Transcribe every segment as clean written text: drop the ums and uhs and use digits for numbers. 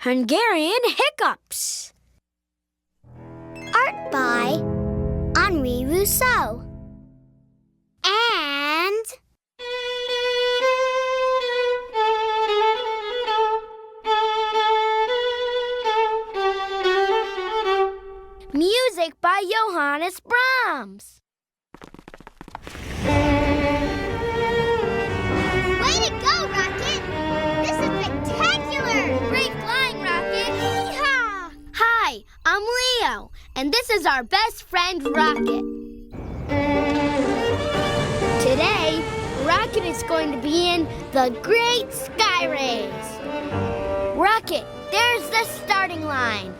Hungarian Hiccups. Art by Henri Rousseau. And music by Johannes Brahms. Way to go, Rocket! This is spectacular! Great flying, Rocket! Yeehaw! Hi, I'm Leo, and this is our best friend, Rocket. Today, Rocket is going to be in the Great Sky Race. Rocket, there's the starting line.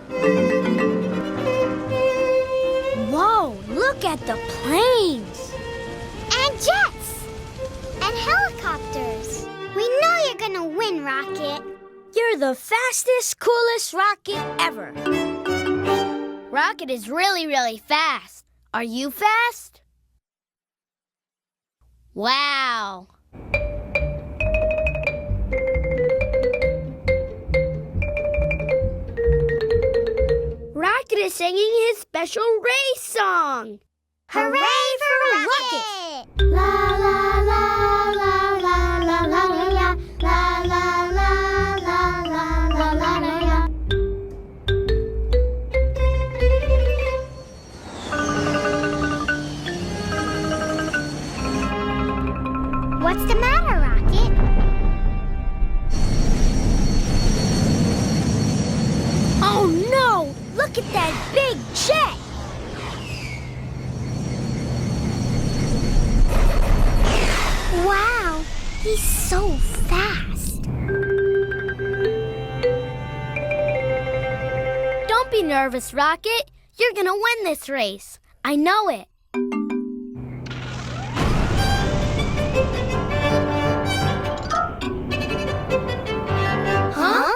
Whoa, look at the planes. And jets! And helicopters. We know you're gonna win, Rocket. You're the fastest, coolest rocket ever. Rocket is really, really fast. Are you fast? Wow. Rocket is singing his special race song. Hooray for Rocket! La la la la la la la la la la la la la la la la. What's the matter, Rocket? Oh no! Look at that big jet! Wow, he's so fast. Don't be nervous, Rocket. You're gonna win this race. I know it. Huh?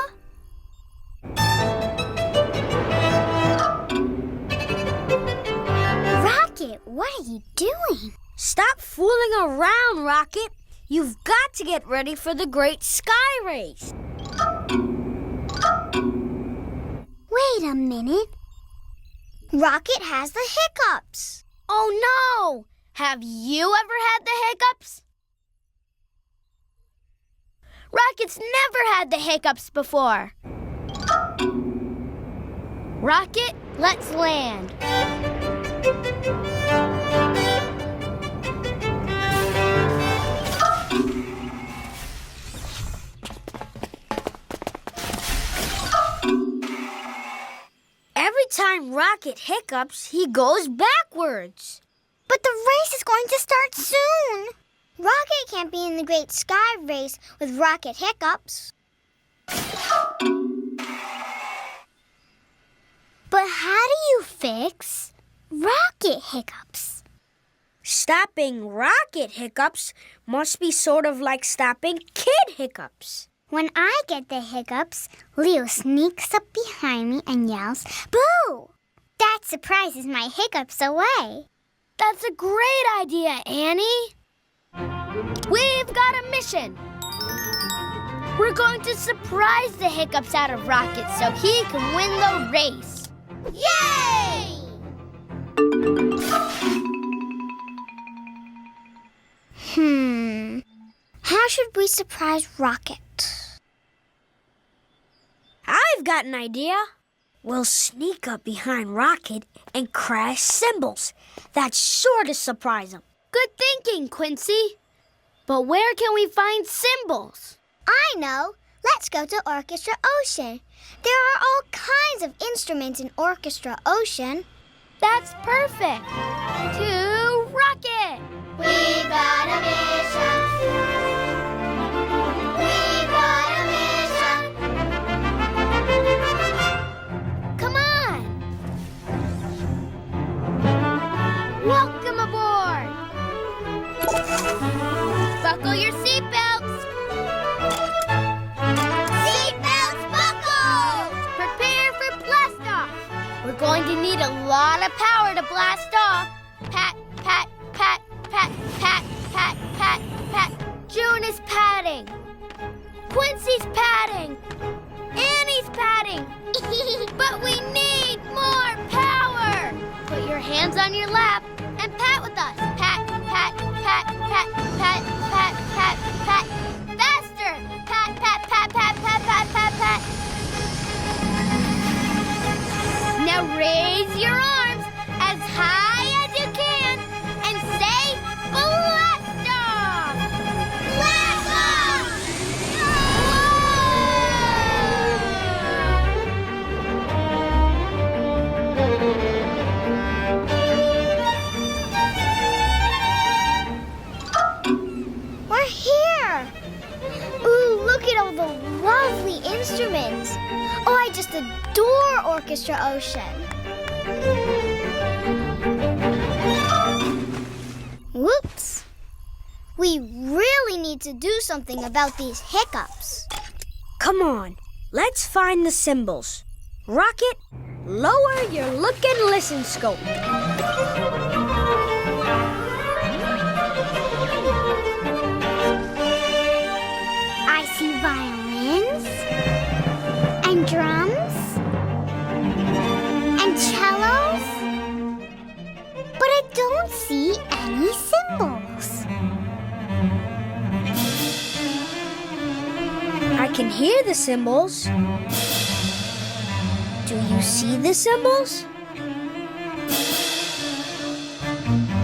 Rocket, what are you doing? Stop fooling around, Rocket. You've got to get ready for the Great Sky Race. Wait a minute. Rocket has the hiccups. Oh no! Have you ever had the hiccups? Rocket's never had the hiccups before. Rocket, let's land. Every time Rocket hiccups, he goes backwards. But the race is going to start soon. Rocket can't be in the Great Sky Race with Rocket hiccups. But how do you fix Rocket hiccups? Stopping Rocket hiccups must be sort of like stopping Kid hiccups. When I get the hiccups, Leo sneaks up behind me and yells, "Boo!" That surprises my hiccups away. That's a great idea, Annie. We've got a mission. We're going to surprise the hiccups out of Rocket so he can win the race. Yay! How should we surprise Rocket? I've got an idea. We'll sneak up behind Rocket and crash cymbals. That's sure to surprise him. Good thinking, Quincy. But where can we find cymbals? I know. Let's go to Orchestra Ocean. There are all kinds of instruments in Orchestra Ocean. That's perfect. To Rocket! We've got a mission. We've got a mission. Come on! Welcome aboard! Buckle your seatbelts! Seatbelts buckled! Prepare for blast off! We're going to need a lot of power to blast off. Pat, pat, pat, pat, pat, pat, pat, pat. June is patting. Quincy's patting. Annie's patting. your lap and pat with us. Pat, pat, pat, pat, pat, pat, pat, pat. Faster! Pat, pat, pat, pat, pat, pat, pat, pat. Now raise your arms as high as you can and say blast off! Blast off! We're here! Ooh, look at all the lovely instruments. Oh, I just adore Orchestra Ocean. Whoops. We really need to do something about these hiccups. Come on, let's find the symbols. Rocket, lower your look and listen scope. I see violins and drums and cellos, but I don't see any symbols. I can hear the cymbals. Do you see the cymbals?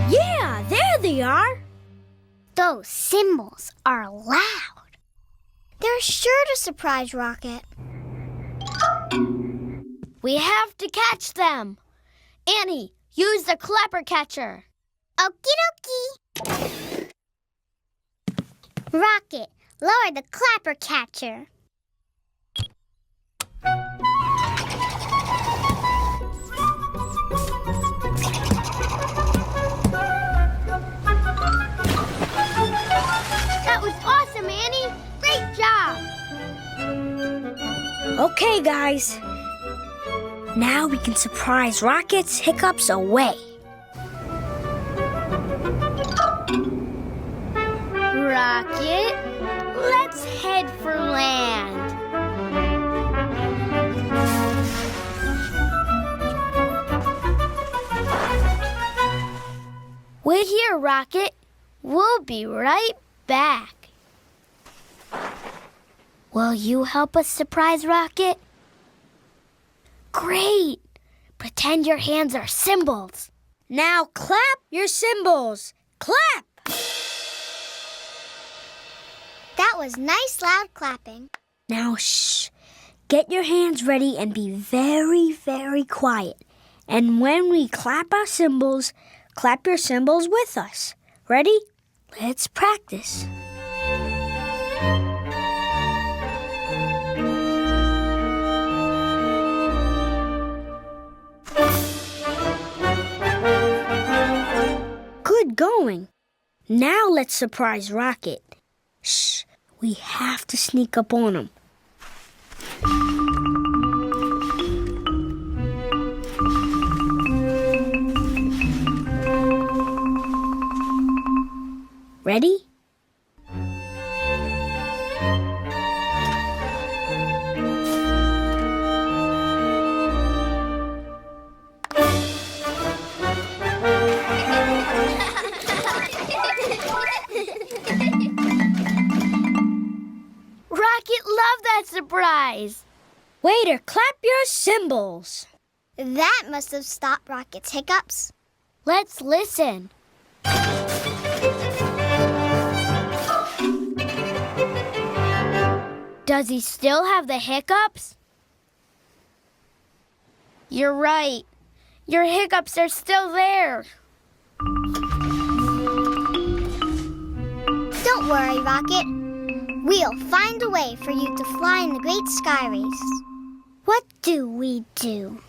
Yeah, there they are. Those cymbals are loud. They're sure to surprise Rocket. We have to catch them. Annie, use the clapper catcher. Okie dokie. Rocket, lower the clapper catcher. That was awesome, Annie. Great job. Okay, guys. Now we can surprise Rocket's hiccups away. Rocket, let's head for land. Wait here, Rocket. We'll be right back. Will you help us surprise Rocket? Great! Pretend your hands are cymbals. Now clap your cymbals. Clap! That was nice loud clapping. Now shh. Get your hands ready and be very, very quiet. And when we clap our cymbals, clap your cymbals with us. Ready? Let's practice. Good going. Now let's surprise Rocket. Shh, we have to sneak up on him. Ready? Rocket loved that surprise. Waiter, clap your cymbals. That must have stopped Rocket's hiccups. Let's listen. Does he still have the hiccups? You're right. Your hiccups are still there. Don't worry, Rocket. We'll find a way for you to fly in the great sky race. What do we do?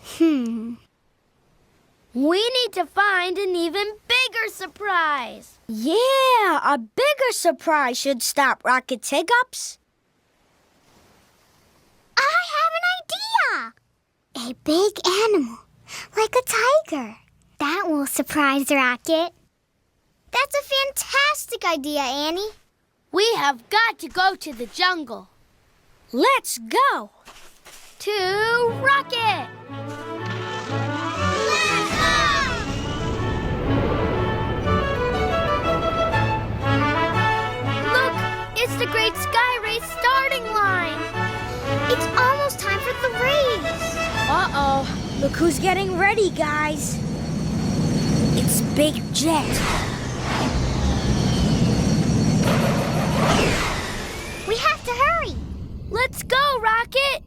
We need to find an even bigger surprise. Yeah, a bigger surprise should stop Rocket's hiccups. I have an idea. A big animal, like a tiger. That will surprise Rocket. That's a fantastic idea, Annie. We have got to go to the jungle. Let's go. To Rocket! Let's go! great sky race starting line. It's almost time for the race. Uh-oh. Look who's getting ready, guys. It's Big Jet. We have to hurry. Let's go, Rocket!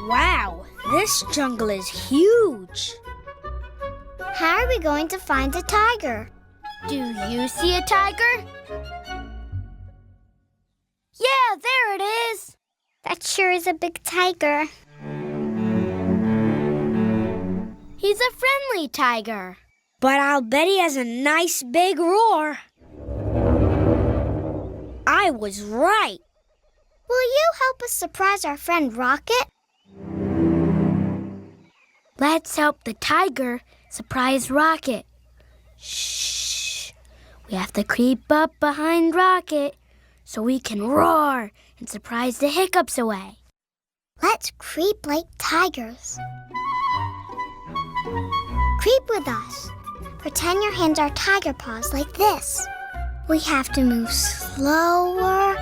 Wow, this jungle is huge. How are we going to find a tiger? Do you see a tiger? Yeah, there it is. That sure is a big tiger. He's a friendly tiger. But I'll bet he has a nice big roar. I was right. Will you help us surprise our friend Rocket? Let's help the tiger surprise Rocket. Shh. We have to creep up behind Rocket so we can roar and surprise the Hiccups away. Let's creep like tigers. Creep with us. Pretend your hands are tiger paws like this. We have to move slower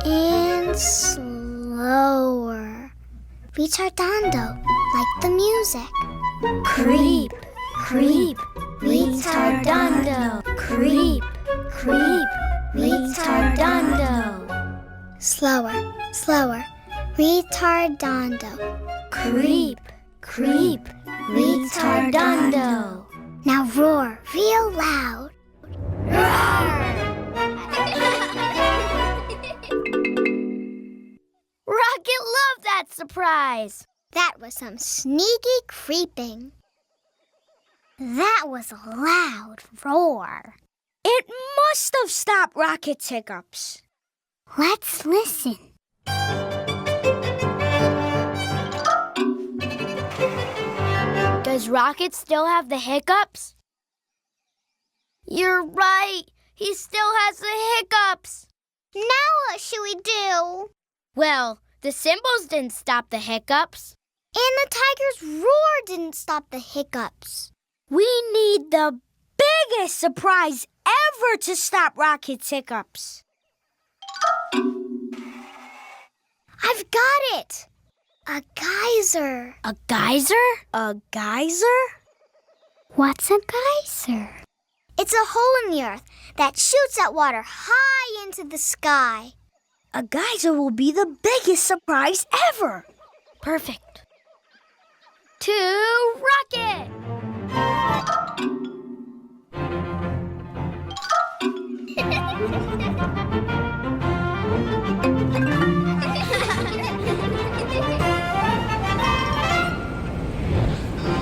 and slower. Retardando, like the music. Creep, creep, retardando. Creep, creep, retardando. Slower, slower. Retardando. Creep, creep, retardando. Now roar real loud. Rocket loved that surprise. That was some sneaky creeping. That was a loud roar. It must have stopped Rocket's hiccups. Let's listen. Does Rocket still have the hiccups? You're right. He still has the hiccups. Now what should we do? Well, the cymbals didn't stop the hiccups. And the tiger's roar didn't stop the hiccups. We need the biggest surprise ever to stop Rocket's hiccups. I've got it! A geyser. A geyser? A geyser? What's a geyser? It's a hole in the earth that shoots out water high into the sky. A geyser will be the biggest surprise ever. Perfect. To Rocket!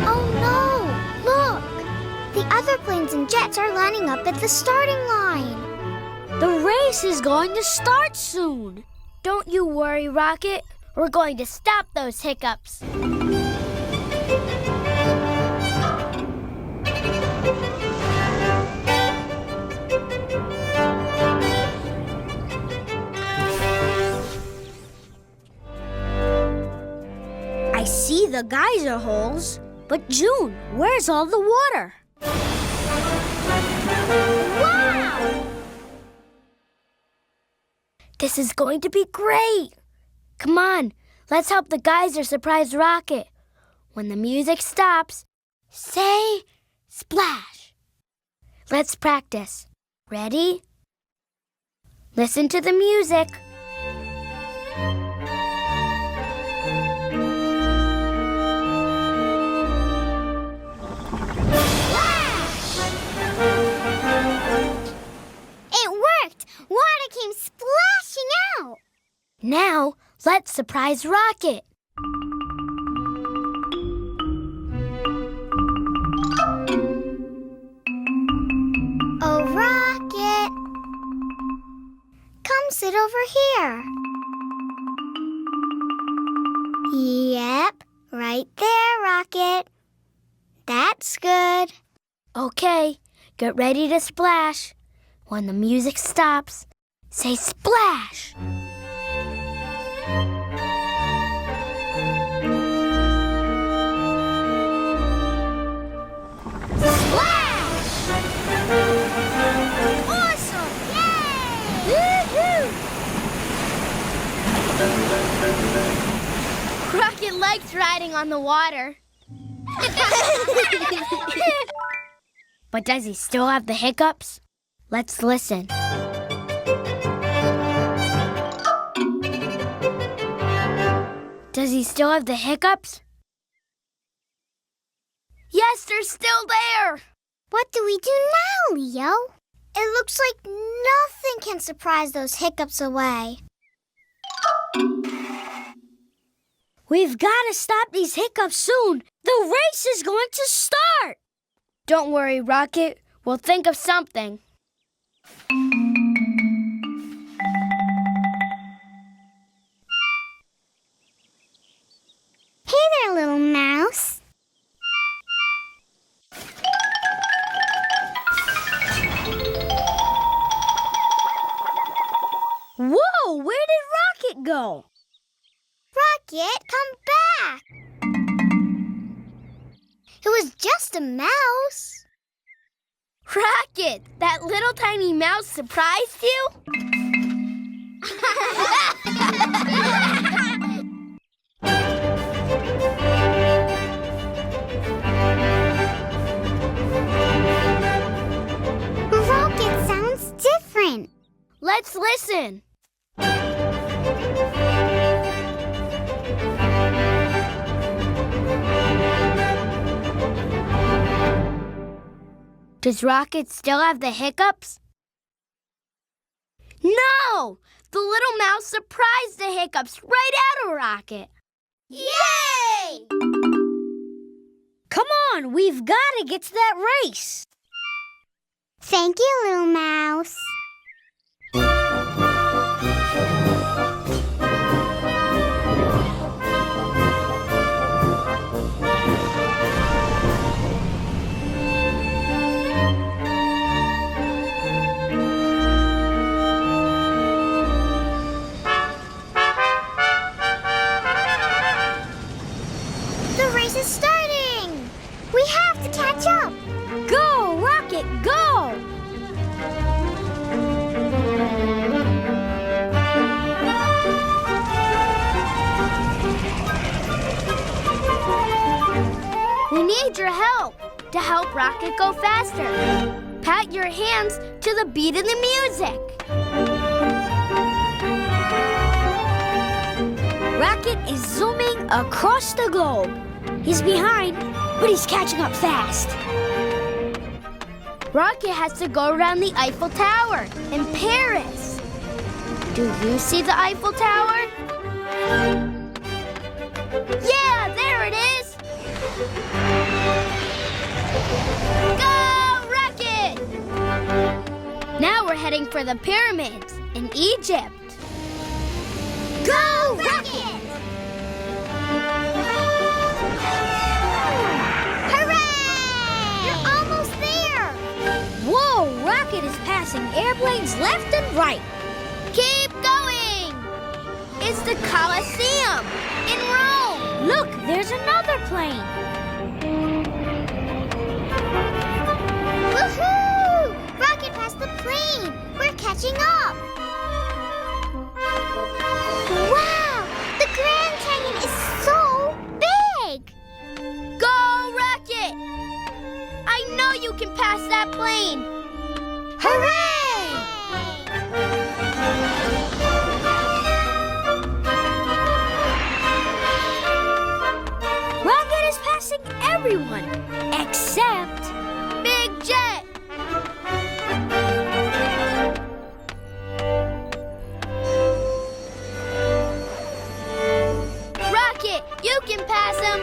Oh no! Look! The other planes and jets are lining up at the starting line. The race is going to start soon. Don't you worry, Rocket. We're going to stop those hiccups. I see the geyser holes, but June, where's all the water? Wow! This is going to be great. Come on, let's help the geyser surprise Rocket. When the music stops, say splash. Let's practice. Ready? Listen to the music. It worked! Water came splashing out! Now, let's surprise Rocket. Oh, Rocket! Come sit over here. Yep, right there, Rocket. That's good. Okay, get ready to splash. When the music stops, Say splash. Awesome! Yay! Woohoo! Rocket likes riding on the water. But does he still have the hiccups? Let's listen. Does he still have the hiccups? Yes, they're still there. What do we do now, Leo? It looks like nothing can surprise those hiccups away. We've got to stop these hiccups soon. The race is going to start. Don't worry, Rocket. We'll think of something. Hey there, little mouse. Whoa, where did Rocket go? Rocket, come back. It was just a mouse. Rocket, that little tiny mouse surprised you? Rocket sounds different. Let's listen. Does Rocket still have the hiccups? No! The little mouse surprised the hiccups right out of Rocket. Yay! Come on, we've got to get to that race. Thank you, little mouse. The race is starting. We have to catch up. Go, Rocket, go! We need your help to help Rocket go faster. Pat your hands to the beat of the music. Rocket is zooming across the globe. He's behind, but he's catching up fast. Rocket has to go around the Eiffel Tower in Paris. Do you see the Eiffel Tower? Yeah, there it is! Go, Rocket! Now we're heading for the pyramids in Egypt. Go, Rocket! Hooray! You're almost there! Whoa, Rocket is passing airplanes left and right. Keep going! It's the Colosseum in Rome. Look, there's another plane. Woohoo! Rocket passed the plane. We're catching up. Wow! The Grand Canyon is so big! Go, Rocket! I know you can pass that plane. Hooray! Rocket is passing everyone except Big Jet. Rocket, you can pass him.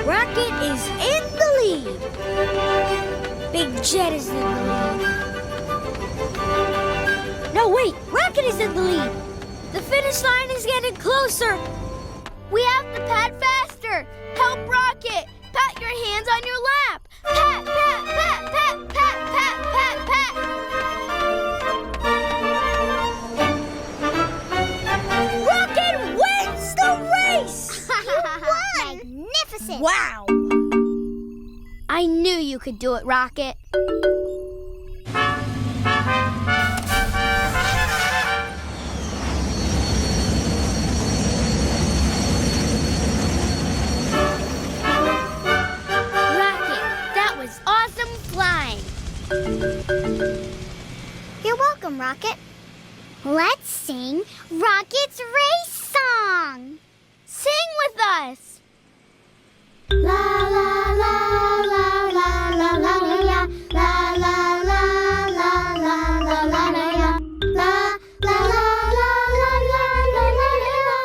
Rocket is in the lead. Big Jet is in the lead. No, wait, Rocket is in the lead. The finish line is getting closer. We have to pat faster. Help Rocket. Pat your hands on your lap. Pat, pat, pat. could do it, Rocket. Rocket, that was awesome flying. You're welcome, Rocket. Let's sing Rocket's race song. Sing with us. La la la la la la la la la la la la la la la la la la la.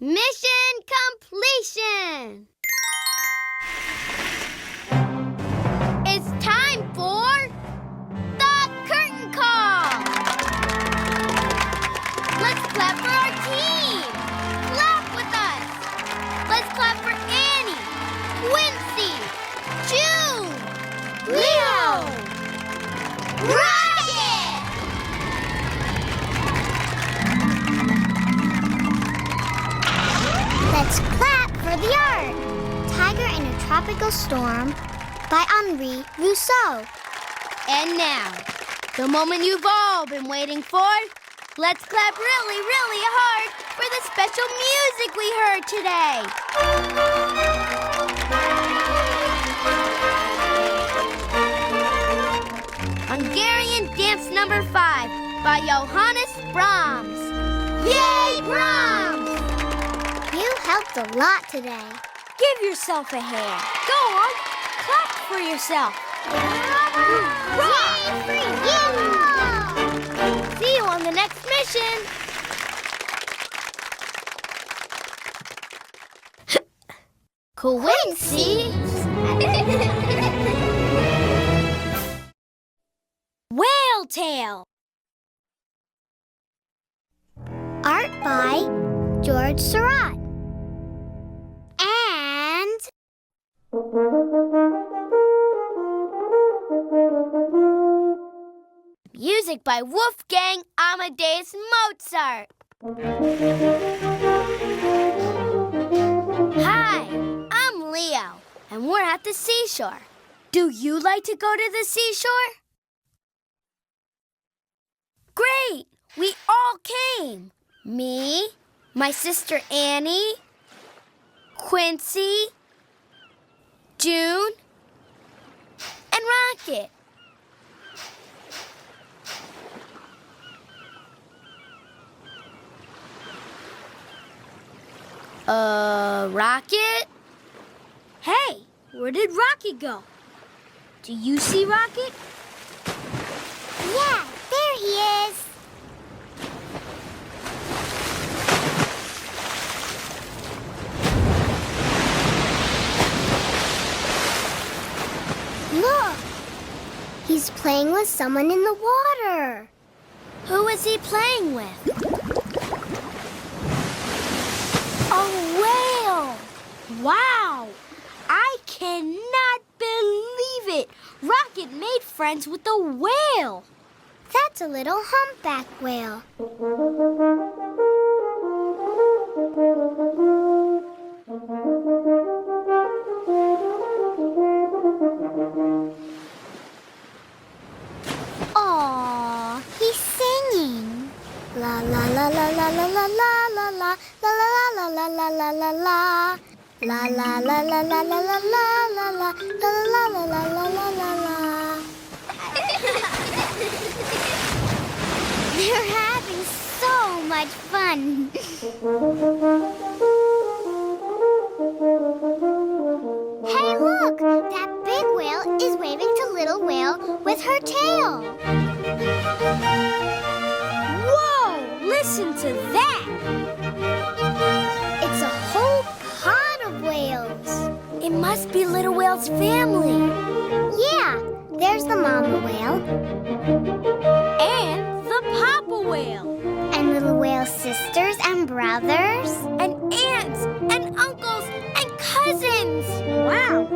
Mission completion. It's time for the curtain call. Let's clap for our team. Clap with us. Let's clap for Annie, Quincy, June, Leo, Rocket. Let's clap for the art. Tiger in a Tropical Storm by Henri Rousseau. And now, the moment you've all been waiting for. Let's clap really, really hard for the special music we heard today. Hungarian Dance Number 5 by Johannes Brahms. Yay, Brahms! You helped a lot today. Give yourself a hand. Go on, clap for yourself. Yay for you! See you on the next mission. Quincy. Whale Tail. Art by George Surratt. And Music by Wolfgang Amadeus Mozart. Hi, I'm Leo, and we're at the seashore. Do you like to go to the seashore? Great! We all came. Me, my sister Annie, Quincy, June, and Rocket. Rocket? Hey, where did Rocket go? Do you see Rocket? yeah, there he is. Look, he's playing with someone in the water. Who is he playing with? A whale! Wow! I cannot believe it! Rocket made friends with a whale! That's a little humpback whale. Aw, he's singing. La la la la la la la la la la la la la la la la la. La la la la la la la la la la la la la la la la la. They're having so much fun. Hey, look! That big whale is waving to little whale with her tail. Whoa! Listen to that! It's a whole pod of whales. It must be little whale's family. Yeah, there's the mama whale. And the papa whale. And little whale sisters and brothers. And aunts and uncles and cousins. Wow!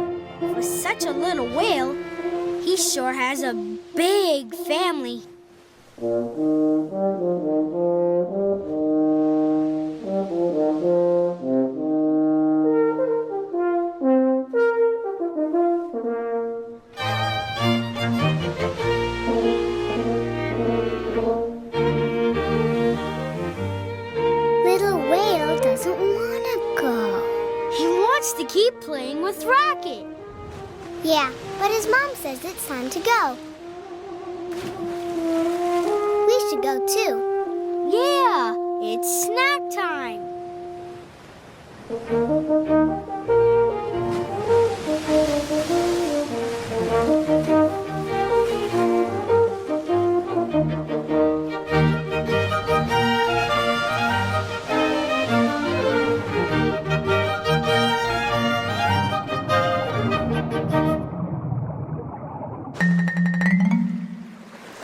For such a little whale, he sure has a big family. Little whale doesn't want to go. He wants to keep playing with Rocket. Yeah, but his mom says it's time to go. We should go too. Yeah, it's snack time.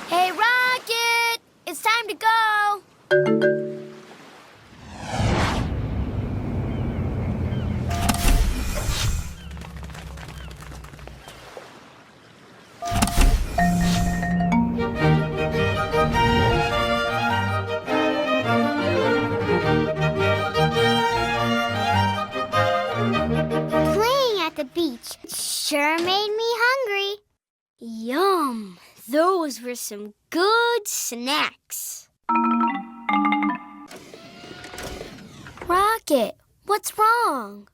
Hey, Rocket! It's time to go. Playing at the beach sure made me hungry. Yum! Those were some good snacks. Rocket, what's wrong?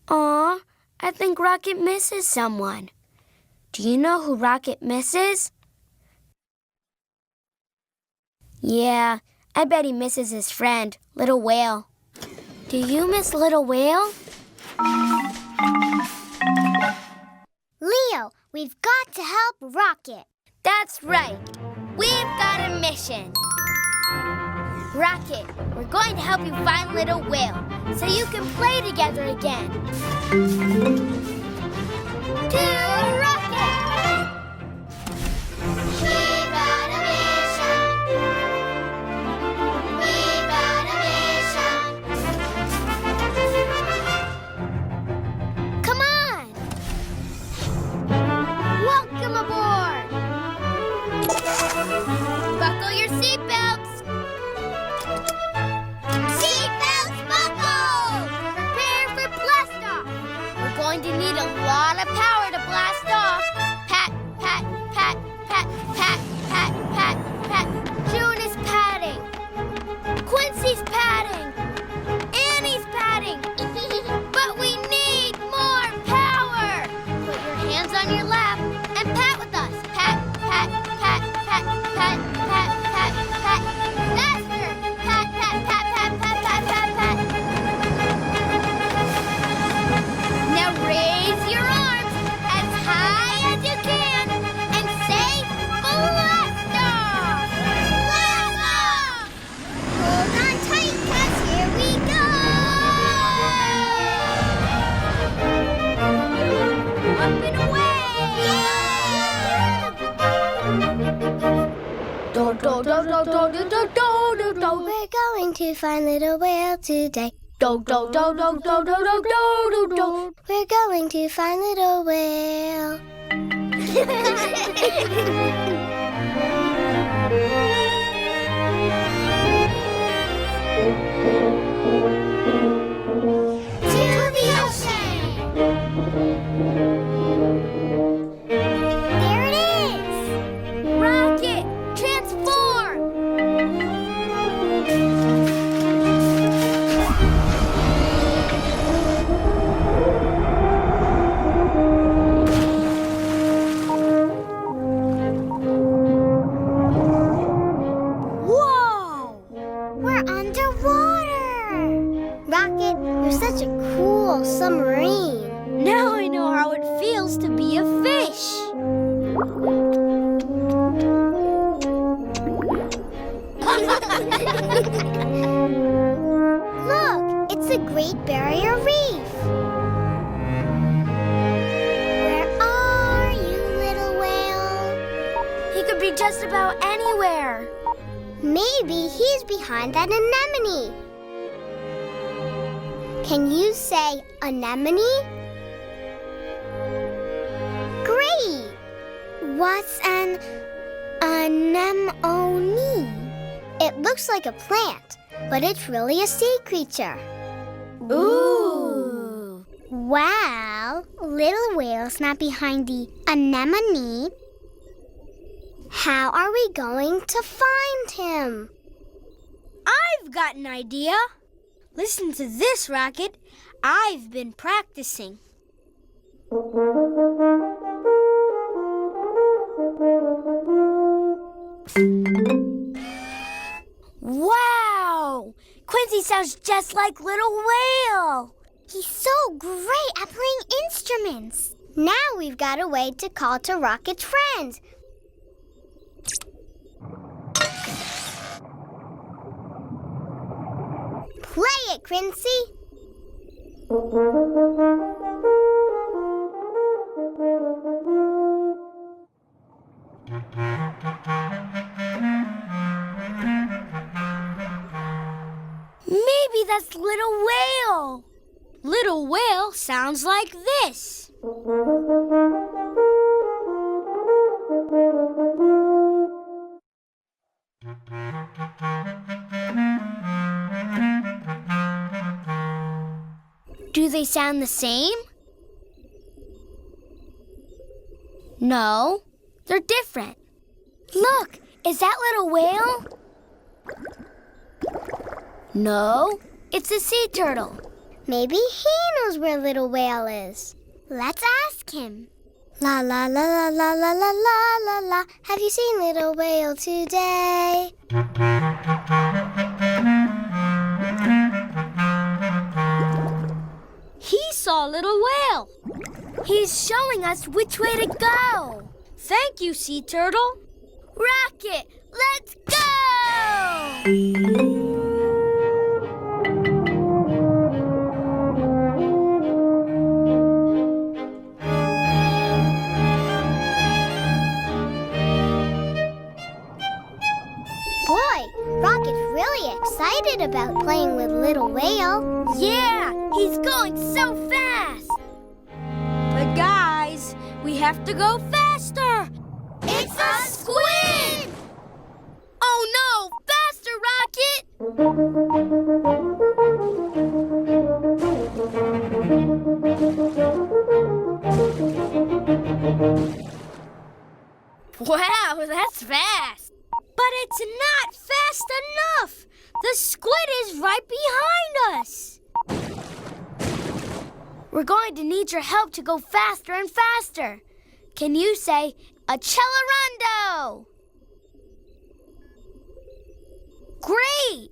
Aw, I think Rocket misses someone. Do you know who Rocket misses? Yeah, I bet he misses his friend, Little Whale. Do you miss Little Whale? Leo, we've got to help Rocket. That's right. We've got a mission. Rocket, we're going to help you find Little Whale so you can play together again. To Rocket! We've got a mission. We've got a mission. Come on! Welcome aboard! Buckle your seatbelts! Seatbelts buckled! Prepare for blast off! We're going to need a lot of power to blast off. Pat, pat, pat, pat, pat, pat, pat, pat. June is patting. Quincy's patting. Annie's patting. But we need more power! Put your hands on your lap and pat with us. Pat, pat, pat, pat, pat, pat, pat, pat. Faster! Pat, pat, pat, pat, pat, pat, pat, pat. Now raise your arms as high as you can and say blast off! Blast off! Hold on tight, 'cause here we go. Up and away! Do, do, do, do, do, do, do, do, do. We're going to find Little Whale today. Do, do, do, do, do, do, do, do, do. We're going to find Little Whale. To the ocean. There it is. Rocket, transform! Whoa! We're underwater. Rocket, you're such a cool submarine. Now I know how it feels to be a fish. Look, it's the Great Barrier Reef. Where are you, Little Whale? He could be just about anywhere. Maybe he's behind that anemone. Can you say anemone? Great! What's an anemone? It looks like a plant, but it's really a sea creature. Ooh. Well, little whale's not behind the anemone. How are we going to find him? I've got an idea. Listen to this, Rocket. I've been practicing. Wow! Quincy sounds just like Little Whale. He's so great at playing instruments. Now we've got a way to call to Rocket's friends. Play it, Quincy. Maybe that's Little Whale. Little Whale sounds like this. Do they sound the same? No, they're different. Look, is that Little Whale? No, it's a sea turtle. Maybe he knows where Little Whale is. Let's ask him. La la la la la la la la la la. Have you seen Little Whale today? He saw Little Whale. He's showing us which way to go. Thank you, Sea Turtle. Rocket, let's go! Rocket's really excited about playing with Little Whale. Yeah, he's going so fast. But guys, we have to go faster. It's a squid! Oh no, faster, Rocket! Wow, that's fast. But it's not fast enough. The squid is right behind us. We're going to need your help to go faster and faster. Can you say, accelerando? Great!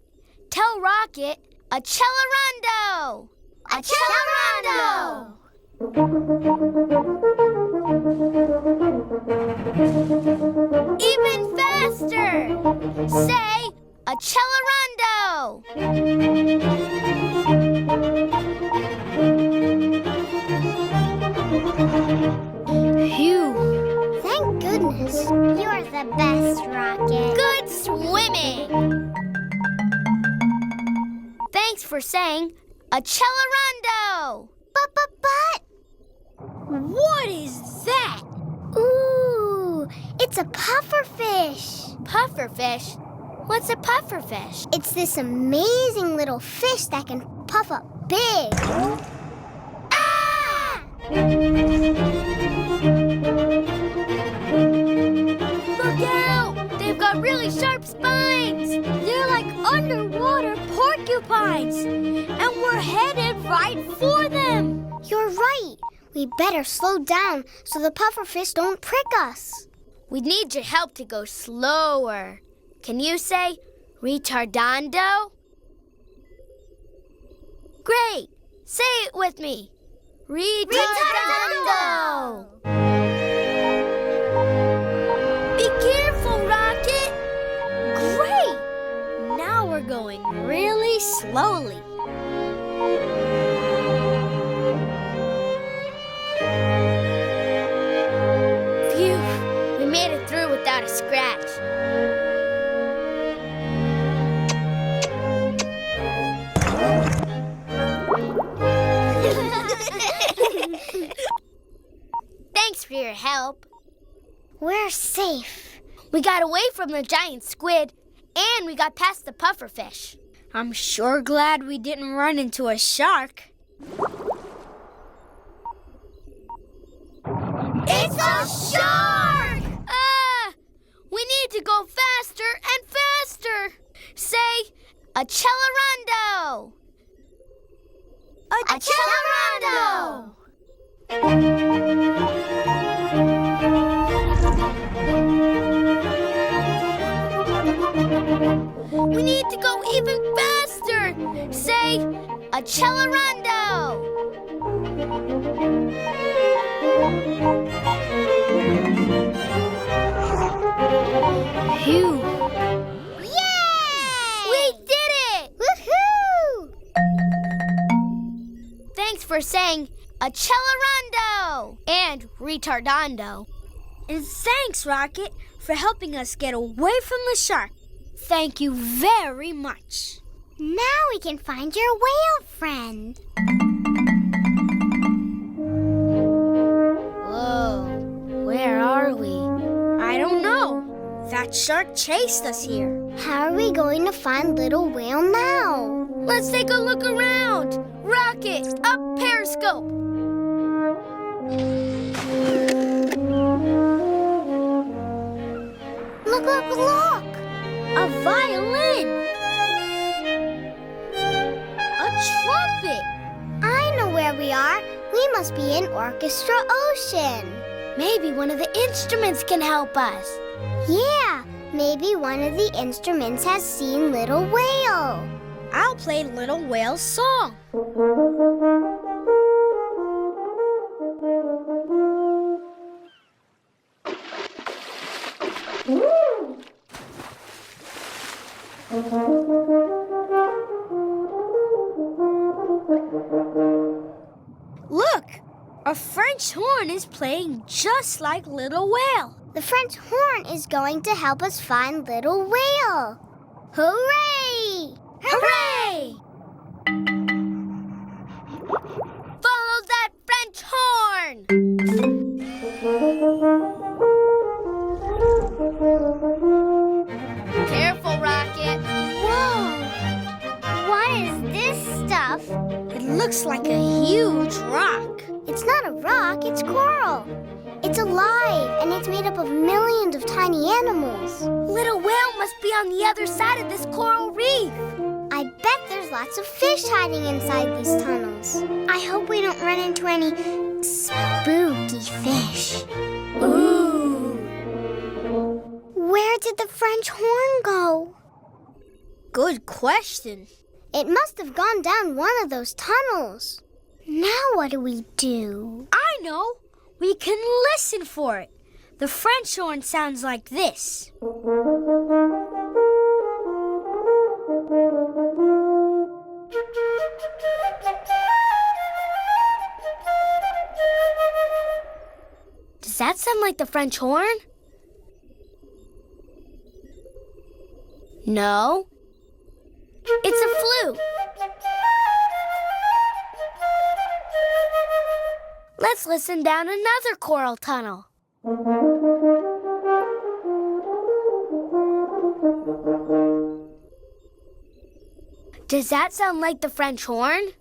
Tell Rocket, accelerando! Accelerando! Even faster! Say, accelerando! Phew! Thank goodness. You're the best, Rocket. Good swimming! Thanks for saying, accelerando! But... What is that? Ooh, it's a pufferfish. Pufferfish? What's a pufferfish? It's this amazing little fish that can puff up big. Ah! Look out! They've got really sharp spines. They're like underwater porcupines. And we're headed right for them. You're right. We better slow down so the pufferfish don't prick us. We need your help to go slower. Can you say retardando? Great! Say it with me. Retardando! Be careful, Rocket! Great! Now we're going really slowly. Phew! We made it through without a scratch. Thanks for your help. We're safe. We got away from the giant squid, and we got past the pufferfish. I'm sure glad we didn't run into a shark. It's a shark! We need to go faster and faster. Say, accelerando. Accelerando! We need to go even faster. Say, accelerando. Phew. Yay! We did it! Woohoo! Thanks for saying accelerando and retardando. And thanks, Rocket, for helping us get away from the shark. Thank you very much. Now we can find your whale friend. Whoa, where are we? I don't know. That shark chased us here. How are we going to find little whale now? Let's take a look around. Rocket, up periscope. Look, look, look! A violin. A trumpet. I know where we are. We must be in Orchestra Ocean. Maybe one of the instruments can help us. Yeah, maybe one of the instruments has seen Little Whale. I'll play Little Whale's song. Look, a French horn is playing just like Little Whale. The French horn is going to help us find Little Whale. Hooray! Hooray! Follow that French horn! Careful, Rocket. Whoa! What is this stuff? It looks like a huge rock. It's not a rock, it's coral. It's alive, and it's made up of millions of tiny animals. Little Whale must be on the other side of this coral reef. I bet there's lots of fish hiding inside these tunnels. I hope we don't run into any spooky fish. Ooh. Where did the French horn go? Good question. It must have gone down one of those tunnels. Now what do we do? I know. We can listen for it. The French horn sounds like this. Does that sound like the French horn? No. It's a flute. Let's listen down another coral tunnel. Does that sound like the French horn?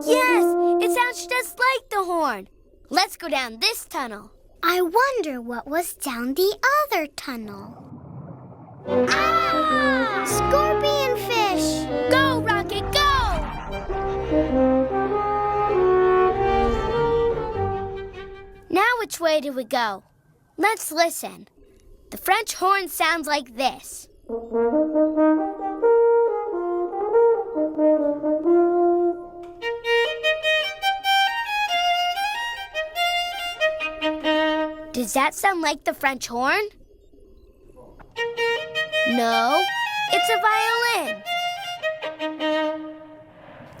Yes, it sounds just like the horn. Let's go down this tunnel. I wonder what was down the other tunnel. Ah! Scorpion fish! Go, Rocket, go! Now which way do we go? Let's listen. The French horn sounds like this. Does that sound like the French horn? No, it's a violin.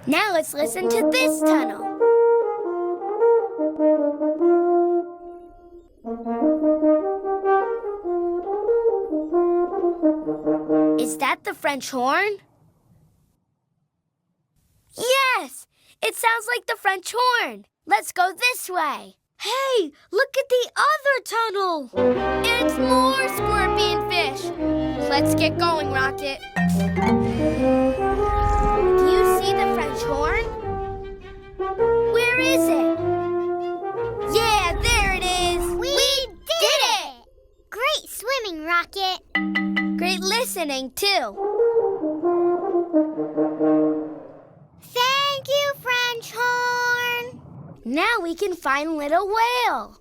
Now let's listen to this tunnel. Is that the French horn? Yes, it sounds like the French horn. Let's go this way. Hey, look at the other tunnel. It's more scorpion fish. Let's get going, Rocket. Do you see the French horn? Where is it? Yeah, there it is! We did it! Great swimming, Rocket. Great listening, too. Thank you, French horn. Now we can find Little Whale.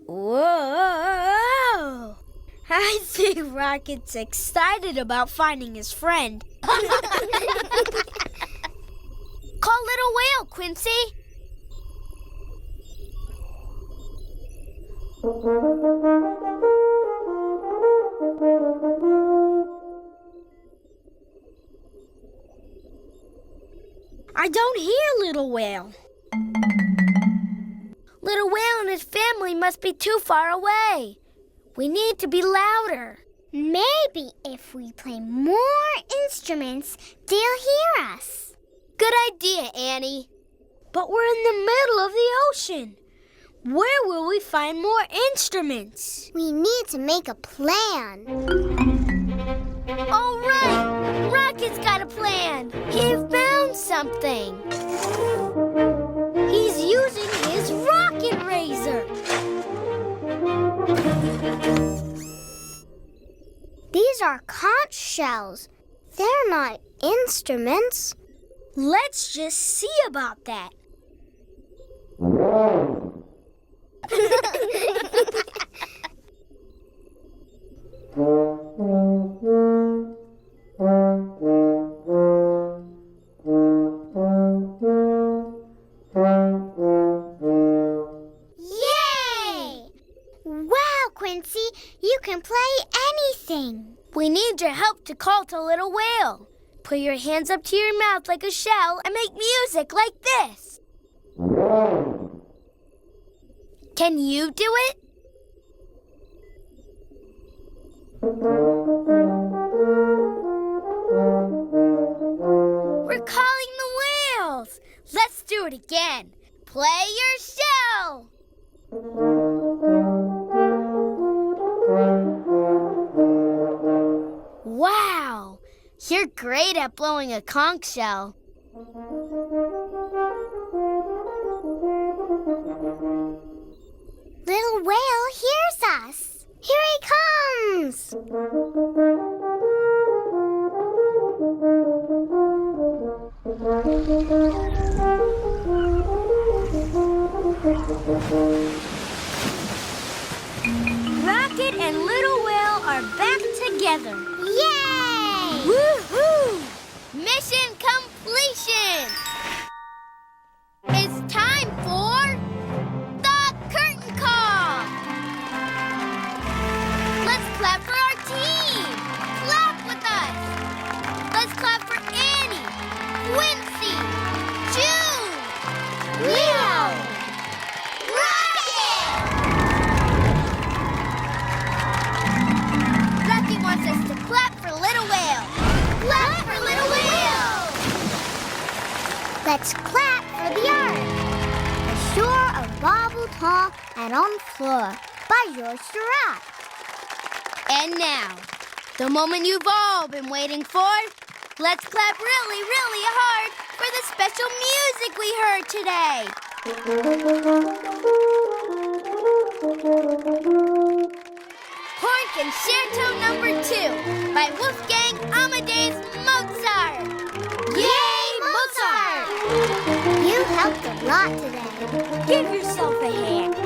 Whoa! I think Rocket's excited about finding his friend. Call Little Whale, Quincy. I don't hear Little Whale. Little Whale and his family must be too far away. We need to be louder. Maybe if we play more instruments, they'll hear us. Good idea, Annie. But we're in the middle of the ocean. Where will we find more instruments? We need to make a plan. All right! Rocket's got a plan. He found something. He's using his rocket razor. These are conch shells. They're not instruments. Let's just see about that. Yay! Wow, Quincy, you can play anything. We need your help to call to Little Whale. Put your hands up to your mouth like a shell and make music like this. Can you do it? We're calling the whales. Let's do it again. Play your shell. Wow, you're great at blowing a conch shell. Little Whale hears us. Here he comes. Rocket and Little Whale are back together. Yay! Woohoo! Mission completion! It's time for the curtain call! Let's clap for our team! Clap with us! Let's clap for Annie, Quincy, June, Leo, Rocket! Rocky wants us to clap for Little Whale. Clap for Little Whale! Let's clap for the art. The shore of Bobble Tall and on the floor by George Seurat. And now, the moment you've all been waiting for. Let's clap really, really hard for the special music we heard today. Horn Concerto Number 2 by Wolfgang Amadeus Mozart. Yay, Mozart! You helped a lot today. Give yourself a hand.